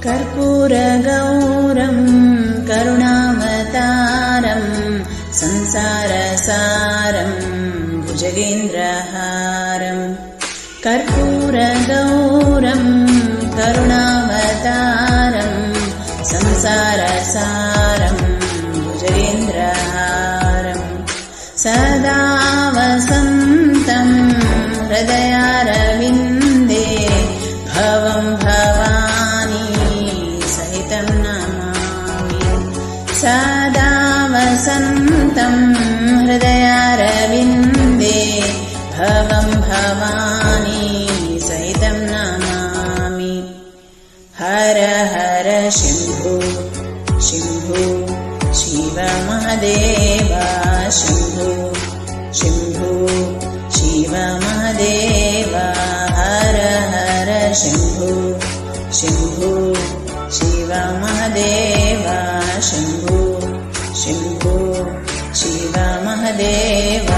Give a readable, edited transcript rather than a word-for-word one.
कर्पूरगौरं करुणावतारं संसारसारं भुजगेन्द्रहारं कर्पूरगौरं करुणावतारं संसारसारं भुजगेन्द्रहारं सदा वसन्तं हृदयारविन्दे भवं भवानी सहितं नमामि सदा वसन्तं हृदयारविन्दे भवं भवानी सहितं नमामि हर हर शम्भो शम्भो शिव महादेव शम्भो शम्भो शिव महादेव हर हर शम्भो शम्भो शिव महादेव शम्भो शम्भो शिव महादेव।